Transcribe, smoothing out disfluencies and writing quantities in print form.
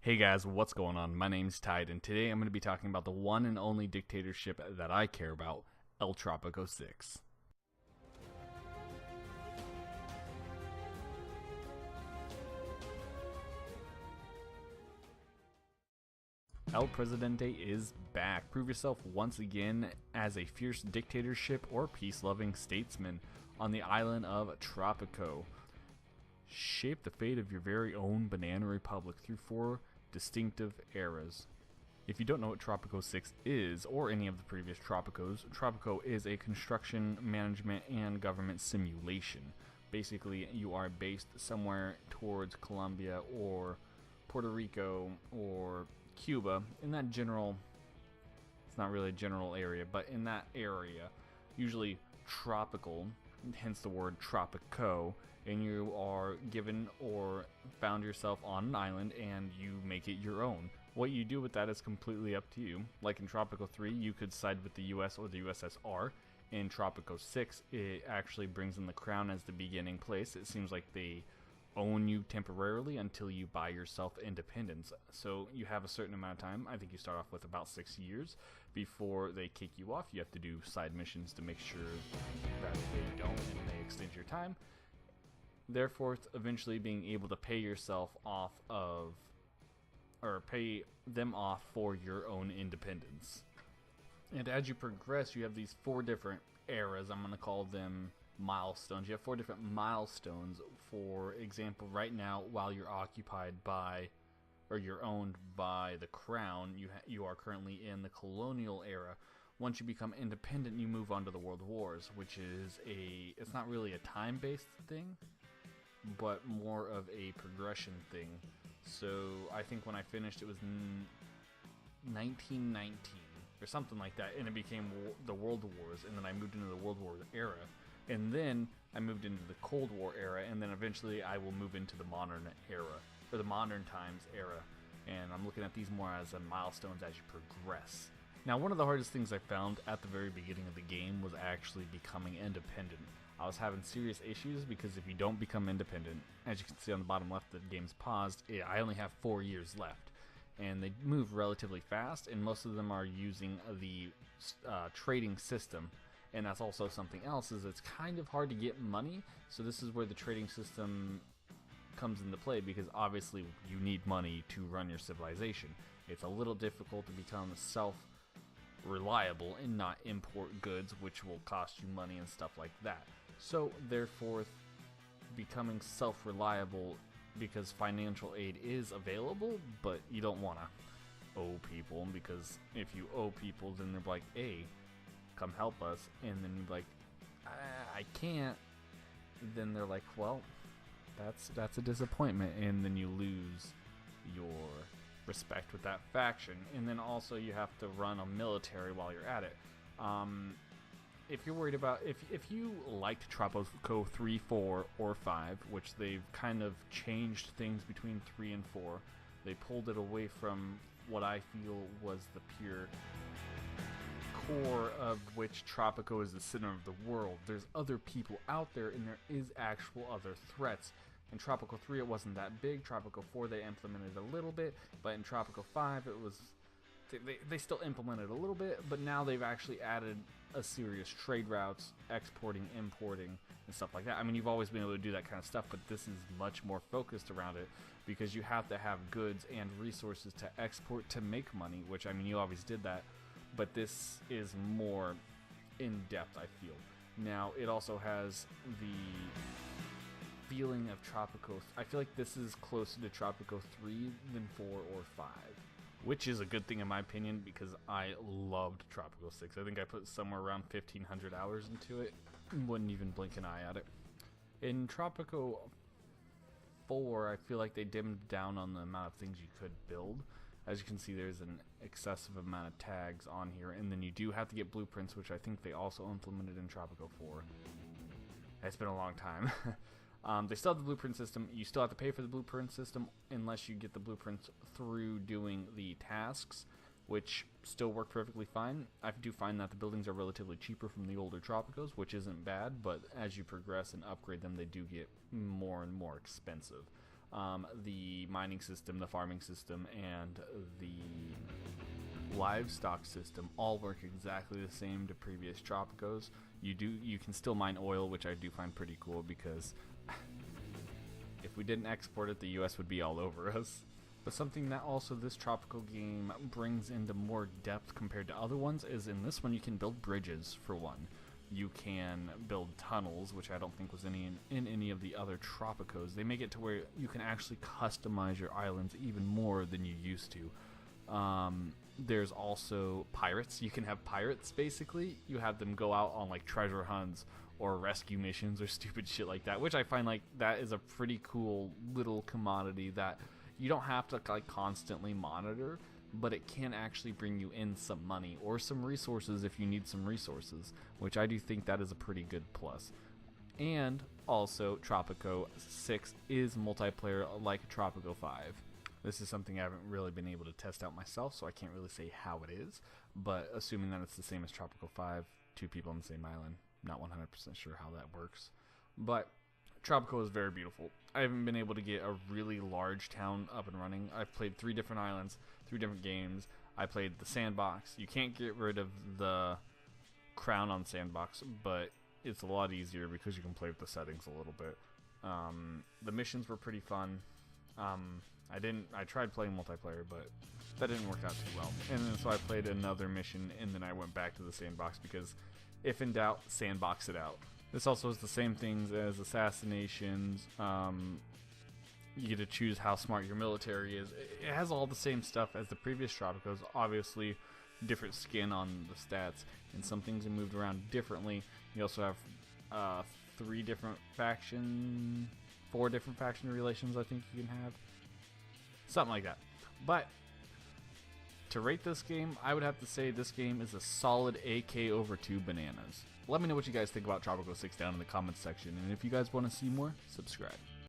Hey guys, what's going on? My name's Tide, and today I'm going to be talking about the one and only dictatorship that I care about, El Tropico 6. El Presidente is back. Prove yourself once again as a fierce dictatorship or peace-loving statesman on the island of Tropico. Shape the fate of your very own banana republic through 4 distinctive eras. If you don't know what Tropico 6 is, or any of the previous Tropicos, Tropico is a construction, management, and government simulation. Basically, you are based somewhere towards Colombia or Puerto Rico or Cuba, in that general, it's not really a general area, but in that area, usually tropical, hence the word Tropico, and you are given or found yourself on an island and you make it your own. What you do with that is completely up to you. Like in Tropico 3, you could side with the US or the USSR. In Tropico 6, it actually brings in the crown as the beginning place. It seems like they own you temporarily until you buy yourself independence. So you have a certain amount of time. I think you start off with about 6 years before they kick you off. You have to do side missions to make sure that they don't and they extend your time. Therefore, eventually being able to pay yourself off of, or pay them off for your own independence. And as you progress, you have these 4 different eras. I'm going to call them milestones. You have 4 different milestones. For example, right now, while you're occupied by, or you're owned by the crown, you are currently in the colonial era. Once you become independent, you move on to the world wars, which is it's not really a time-based thing, but more of a progression thing. So I think when I finished, it was 1919 or something like that, and it became the World Wars, and then I moved into the World War era, and then I moved into the Cold War era, and then eventually I will move into the modern era, or the modern times era, and I'm looking at these more as milestones as you progress. Now, one of the hardest things I found at the very beginning of the game was actually becoming independent. I was having serious issues because if you don't become independent, as you can see on the bottom left, the game's paused. I only have 4 years left, and they move relatively fast, and most of them are using the trading system. And that's also something else, is it's kind of hard to get money, so this is where the trading system comes into play, because obviously you need money to run your civilization. It's a little difficult to become self-reliable and not import goods, which will cost you money and stuff like that. So therefore, becoming self-reliable, because financial aid is available, but you don't want to owe people, because if you owe people, then they're like, hey, come help us, and then you're like, I can't. Then they're like, well, that's a disappointment, and then you lose your respect with that faction. And then also you have to run a military while you're at it. If you're worried about, if you liked Tropico 3, 4, or 5, which they've kind of changed things between 3 and 4, they pulled it away from what I feel was the pure core of which Tropico is the center of the world. There's other people out there, and there is actual other threats. In Tropico 3, it wasn't that big. Tropico 4, they implemented a little bit, but in Tropico 5, it was... They still implemented a little bit, but now they've actually added a serious trade routes, exporting, importing, and stuff like that. I mean, you've always been able to do that kind of stuff, but this is much more focused around it, because you have to have goods and resources to export to make money, which, I mean, you always did that, but this is more in-depth, I feel. Now, it also has the feeling of Tropico. I feel like this is closer to Tropico 3 than 4 or 5. Which is a good thing in my opinion, because I loved Tropico 6. I think I put somewhere around 1,500 hours into it. Wouldn't even blink an eye at it. In Tropico 4, I feel like they dimmed down on the amount of things you could build. As you can see, there's an excessive amount of tags on here, and then you do have to get blueprints, which I think they also implemented in Tropico 4. It's been a long time. They still have the blueprint system. You still have to pay for the blueprint system unless you get the blueprints through doing the tasks, which still work perfectly fine. I do find that the buildings are relatively cheaper from the older Tropicos, which isn't bad, but as you progress and upgrade them, they do get more and more expensive. the mining system, the farming system, and the livestock system all work exactly the same to previous Tropicos. You can still mine oil, which I do find pretty cool, because if we didn't export it, the US would be all over us. But something that also this Tropico game brings into more depth compared to other ones is in this one you can build bridges, for one. You can build tunnels, which I don't think was in any of the other Tropicos. They make it to where you can actually customize your islands even more than you used to. There's also pirates. You can have pirates, basically. You have them go out on like treasure hunts or rescue missions or stupid shit like that, which I find like that is a pretty cool little commodity that you don't have to like constantly monitor, but it can actually bring you in some money or some resources if you need some resources, which I do think that is a pretty good plus. And also, Tropico 6 is multiplayer like Tropico 5. This is something I haven't really been able to test out myself, so I can't really say how it is, but assuming that it's the same as Tropico 5, 2 people on the same island, not 100% sure how that works. But Tropico is very beautiful. I haven't been able to get a really large town up and running. I've played 3 different islands, 3 different games. I played the sandbox. You can't get rid of the crown on sandbox, but it's a lot easier because you can play with the settings a little bit. The missions were pretty fun. I tried playing multiplayer, but that didn't work out too well. And then so I played another mission, and then I went back to the sandbox because if in doubt, sandbox it out. This also has the same things as assassinations. You get to choose how smart your military is. It has all the same stuff as the previous Tropicos. Obviously, different skin on the stats, and some things are moved around differently. You also have 4 different faction relations I think you can have. Something like that. But to rate this game, I would have to say this game is a solid AK over 2 bananas. Let me know what you guys think about Tropico 6 down in the comments section, and if you guys want to see more, subscribe.